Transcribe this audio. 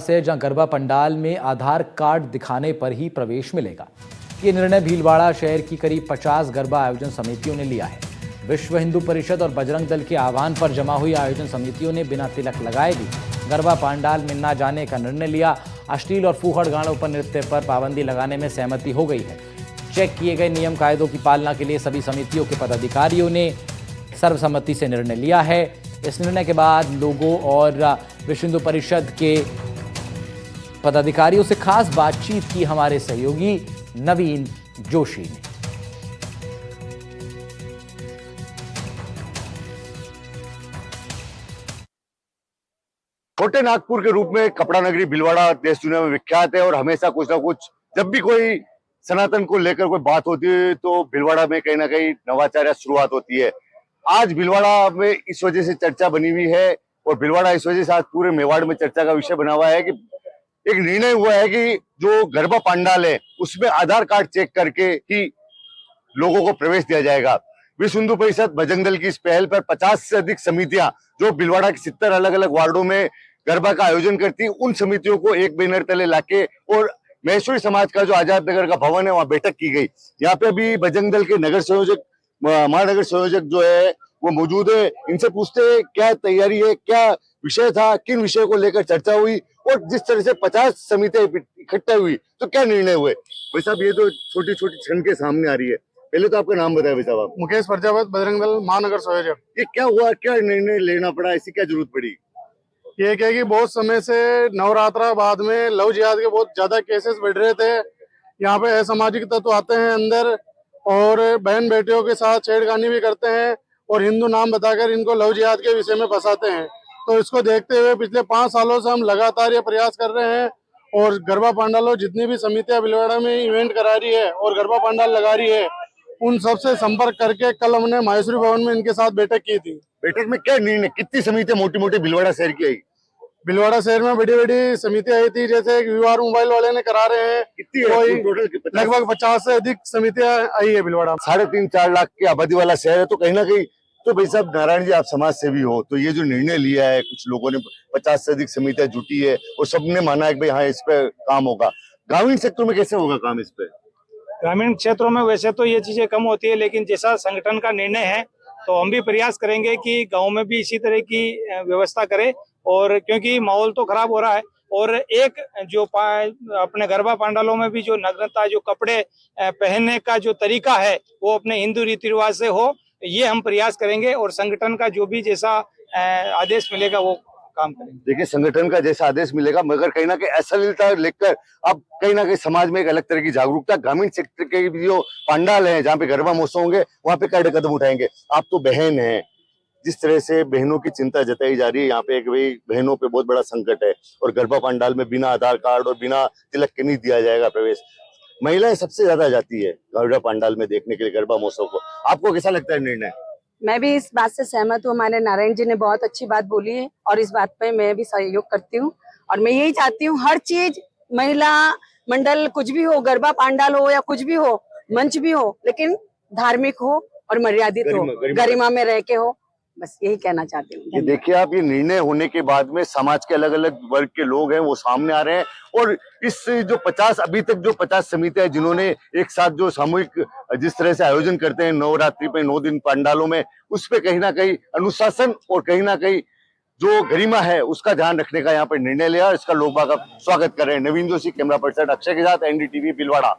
से जहां गरबा पंडाल में आधार कार्ड दिखाने पर ही प्रवेश मिलेगा। ये निर्णय भीलवाड़ा शहर की करीब 50 गरबा आयोजन समितियों ने लिया है। विश्व हिंदू परिषद और बजरंग दल के आह्वान पर जमा हुई आयोजन समितियों ने बिना तिलक लगाए भी गरबा पंडाल में न जाने का निर्णय लिया। अश्लील और फूहड़ गानों पर नृत्य पर पाबंदी लगाने में सहमति हो गई है। चेक किए गए नियम कायदों की पालना के लिए सभी समितियों के पदाधिकारियों ने सर्वसम्मति से निर्णय लिया है। इस निर्णय के बाद लोगों और विश्व हिंदू परिषद के पदाधिकारियों से खास बातचीत की हमारे सहयोगी नवीन जोशी ने। छोटे नागपुर के रूप में कपड़ा नगरी भीलवाड़ा देश दुनिया में विख्यात है और हमेशा कुछ ना कुछ जब भी कोई सनातन को लेकर कोई बात होती है तो भीलवाड़ा में कहीं ना कहीं नवाचार या शुरुआत होती है। आज भीलवाड़ा में इस वजह से चर्चा बनी हुई है और भीलवाड़ा इस वजह से आज पूरे मेवाड़ में चर्चा का विषय बना हुआ है कि एक निर्णय हुआ है कि जो गरबा पंडाल है उसमें आधार कार्ड चेक करके ही लोगों को प्रवेश दिया जाएगा। विश्व हिंदू परिषद बजरंग दल की इस पहल पर 50 से अधिक समितियां जो भीलवाड़ा के 70 अलग अलग वार्डों में गरबा का आयोजन करती है, उन समितियों को एक बैनर तले लाके और महेश्वरी समाज का जो आजाद नगर का भवन है वहां बैठक की गई। यहाँ पे अभी बजरंग दल के नगर संयोजक महानगर संयोजक जो है वो मौजूद है। इनसे पूछते हैं क्या तैयारी है, क्या विषय था, किन विषय को लेकर चर्चा हुई और जिस तरह से 50 समितियां इकट्ठा हुई तो क्या निर्णय हुए। भाई साहब, ये तो छोटी छोटी क्षण के सामने आ रही है। पहले तो आपका नाम बताया भाई साहब। मुकेश प्रजापत, बजरंग दल महानगर संयोजक। ये क्या हुआ, क्या निर्णय लेना पड़ा, ऐसी क्या जरूरत पड़ी? ये क्या कि बहुत समय से नवरात्रा बाद में लव जिहाद के बहुत ज्यादा केसेस बढ़ रहे थे। यहाँ पे असामाजिक तत्व आते हैं अंदर और बहन बेटियों के साथ छेड़खानी भी करते हैं और हिंदू नाम बताकर इनको लव जिहाद के विषय में फंसाते हैं। तो इसको देखते हुए पिछले 5 सालों से हम लगातार ये प्रयास कर रहे हैं और गरबा पंडालों जितनी भी समितियां भीलवाड़ा में इवेंट करा रही है और गरबा पंडाल लगा रही है उन सबसे संपर्क करके कल हमने माहेश्वरी भवन में इनके साथ बैठक की थी। बैठक में क्या निर्णय, कितनी समितियां मोटी मोटी भीलवाड़ा शहर की आई? भीलवाड़ा शहर में बड़ी बड़ी समितियां आई थी, जैसे विवाह मोबाइल वाले ने करा रहे हैं। कितनी टोटल लगभग 50 से अधिक समितियां आई है भीलवाड़ा। 3.5-4 लाख की आबादी वाला शहर है तो कहीं ना कहीं तो भाई साहब नारायण जी आप समाज सेवी हो तो ये जो निर्णय लिया है, कुछ लोगों ने 50 से अधिक समितियां जुटी है और सबने माना है कि भाई हाँ इस पे काम होगा। ग्रामीण क्षेत्रों में कैसे होगा काम इस पे? ग्रामीण क्षेत्रों में वैसे तो ये चीजें कम होती है, लेकिन जैसा संगठन का निर्णय है तो हम भी प्रयास करेंगे कि गांव में भी इसी तरह की व्यवस्था करें। और क्योंकि माहौल तो खराब हो रहा है और एक जो अपने गरबा पंडालों में भी जो नग्नता, जो कपड़े पहनने का जो तरीका है वो अपने हिंदू रीति रिवाज से हो, ये हम प्रयास करेंगे और संगठन का जो भी जैसा आदेश मिलेगा वो काम करेंगे। देखिए, संगठन का जैसा आदेश मिलेगा, मगर कहीं ना कहीं अश्लीलता लेकर अब कहीं ना कहीं समाज में एक अलग तरह की जागरूकता, ग्रामीण क्षेत्र के जो पंडाल है जहाँ पे गरबा महोत्सव होंगे वहां पे क्या कदम उठाएंगे? आप तो बहन है, जिस तरह से बहनों की चिंता जताई जा रही है यहाँ पे एक भाई बहनों पे बहुत बड़ा संकट है और गरबा पंडाल में बिना आधार कार्ड और बिना तिलक के नहीं दिया जाएगा प्रवेश। महिलाएं सबसे ज्यादा जाती है गरबा पंडाल में देखने के लिए गरबा महोत्सव को। आपको कैसा लगता है निर्णय? मैं भी इस बात से सहमत हूँ। हमारे नारायण जी ने बहुत अच्छी बात बोली है और इस बात पे मैं भी सहयोग करती हूँ और मैं यही चाहती हूँ हर चीज महिला मंडल कुछ भी हो, गरबा पंडाल हो या कुछ भी हो, मंच भी हो, लेकिन धार्मिक हो और मर्यादित हो, गरिमा में रह के हो। बस यही कहना चाहती हूँ। ये देखिए आप, ये निर्णय होने के बाद में समाज के अलग अलग वर्ग के लोग हैं वो सामने आ रहे हैं और इस जो 50 अभी तक जो 50 समितियां जिन्होंने एक साथ जो सामूहिक जिस तरह से आयोजन करते हैं नवरात्रि पे 9 दिन पंडालों में, उस पे कहीं ना कहीं अनुशासन और कहीं ना कहीं जो गरिमा है उसका ध्यान रखने का यहाँ पे निर्णय लिया और इसका लोग बाग स्वागत कर रहे हैं। नवीन जोशी, कैमरा पर्सन अक्षय के साथ, एनडीटीवी भीलवाड़ा।